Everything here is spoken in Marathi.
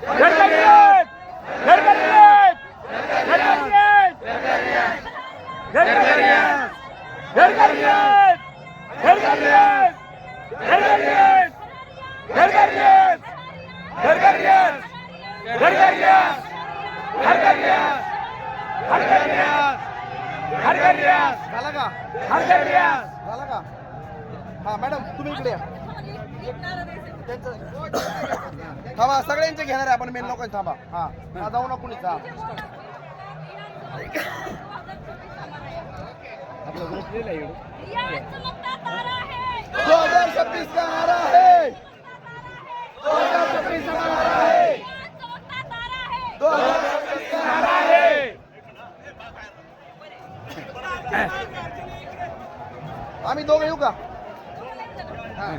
घरघरियात घरघरियात घरघरियात घरघरियात घरघरियात घरघरियात घरघरियात घरघरियात घरघरियात घरघरियात घरघरियात घरघरियात घरघरियात झाला का घरघरियात झाला का हा मॅडम तुम्ही इकडे या थांबा सगळ्यांचे घेणार आहे आपण मेन लोकांचे थांबा हा हा जाऊ ना कुणीच हा आपला ग्रुप लिहिला एवढं 2026 का नारा है 2026 का नारा है 2026 का नारा है आम्ही दोघं येऊ का हा